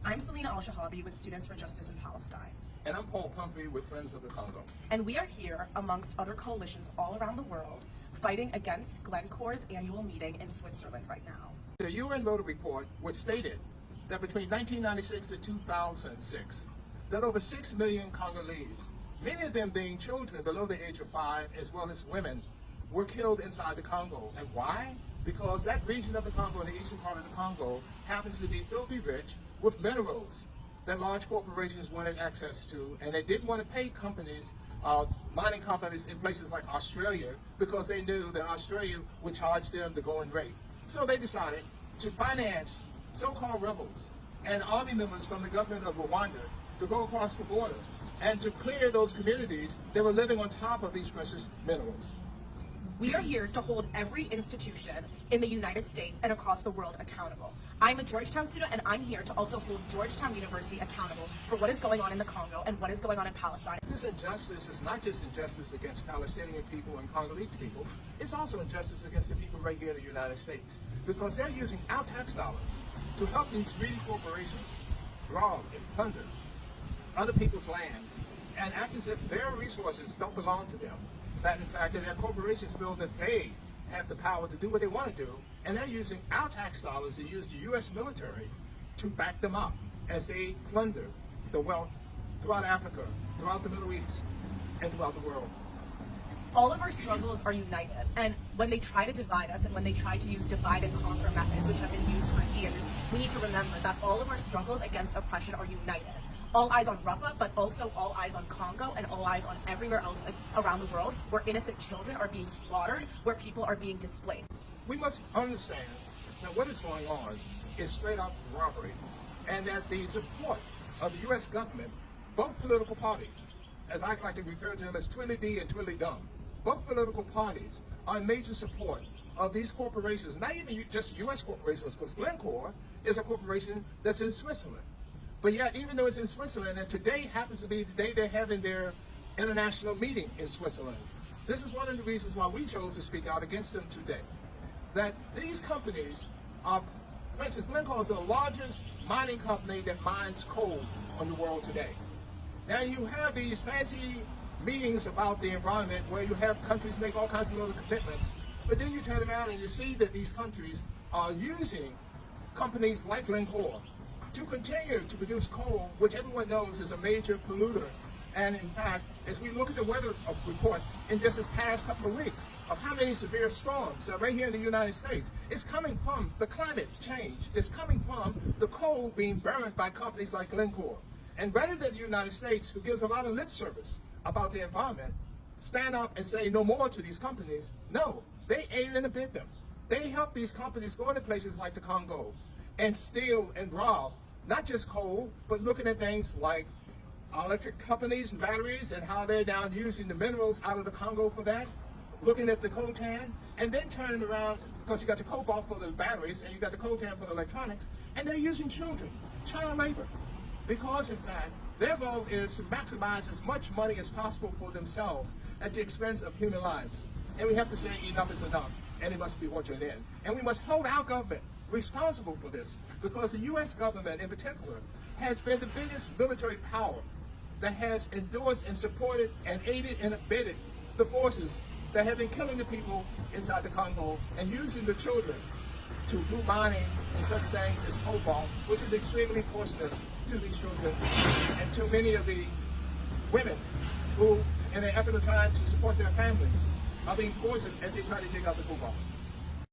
I'm Selena Al-Shahabi with Students for Justice in Palestine. And I'm Paul Pumphrey with Friends of the Congo. And we are here, amongst other coalitions all around the world, fighting against Glencore's annual meeting in Switzerland right now. The UN voter report was stated that between 1996 and 2006, that over 6 million Congolese, many of them being children below the age of 5, as well as women, were killed inside the Congo. And why? Because that region of the Congo, the eastern part of the Congo, happens to be filthy rich with minerals that large corporations wanted access to, and they didn't want to pay companies, mining companies in places like Australia, because they knew that Australia would charge them the going rate. So they decided to finance so-called rebels and army members from the government of Rwanda to go across the border and to clear those communities that were living on top of these precious minerals. We are here to hold every institution in the United States and across the world accountable. I'm a Georgetown student, and I'm here to also hold Georgetown University accountable for what is going on in the Congo and what is going on in Palestine. This injustice is not just injustice against Palestinian people and Congolese people, it's also injustice against the people right here in the United States, because they're using our tax dollars to help these greedy corporations rob and plunder other people's lands and act as if their resources don't belong to them. That in fact that their corporations feel that they have the power to do what they want to do, and they're using our tax dollars to use the U.S. military to back them up as they plunder the wealth throughout Africa, throughout the Middle East, and throughout the world. All of our struggles are united, and when they try to divide us and when they try to use divide and conquer methods which have been used for years, we need to remember that all of our struggles against oppression are united. All eyes on Rafah, but also all eyes on Congo and all eyes on everywhere else around the world where innocent children are being slaughtered, where people are being displaced. We must understand that what is going on is straight up robbery, and that the support of the U.S. government, both political parties, as I like to refer to them as Twilly-Dee and Twilly-Dum, both political parties are in major support of these corporations, not even just U.S. corporations, because Glencore is a corporation that's in Switzerland. But yet, even though it's in Switzerland, and today happens to be the day they're having their international meeting in Switzerland, this is one of the reasons why we chose to speak out against them today. That these companies are, for instance, Glencore is the largest mining company that mines coal in the world today. Now you have these fancy meetings about the environment where you have countries make all kinds of little commitments, but then you turn around and you see that these countries are using companies like Glencore to continue to produce coal, which everyone knows is a major polluter. And in fact, as we look at the weather reports in just this past couple of weeks of how many severe storms are right here in the United States, it's coming from the climate change. It's coming from the coal being burned by companies like Glencore. And rather than the United States, who gives a lot of lip service about the environment, stand up and say no more to these companies, no, they aid and abet them. They help these companies go into places like the Congo and steal and rob, not just coal, but looking at things like electric companies and batteries and how they're now using the minerals out of the Congo for that, looking at the coltan, and then turning around, because you got the cobalt for the batteries and you got the coltan for the electronics, and they're using children, child labor, because in fact, their goal is to maximize as much money as possible for themselves at the expense of human lives. And we have to say enough is enough, and it must be what you're in. And we must hold our government responsible for this, because the U.S. government in particular has been the biggest military power that has endorsed and supported and aided and abetted the forces that have been killing the people inside the Congo and using the children to do mining and such things as cobalt, which is extremely poisonous to these children and to many of the women who, in an effort of trying to support their families, are being poisoned as they try to dig out the cobalt.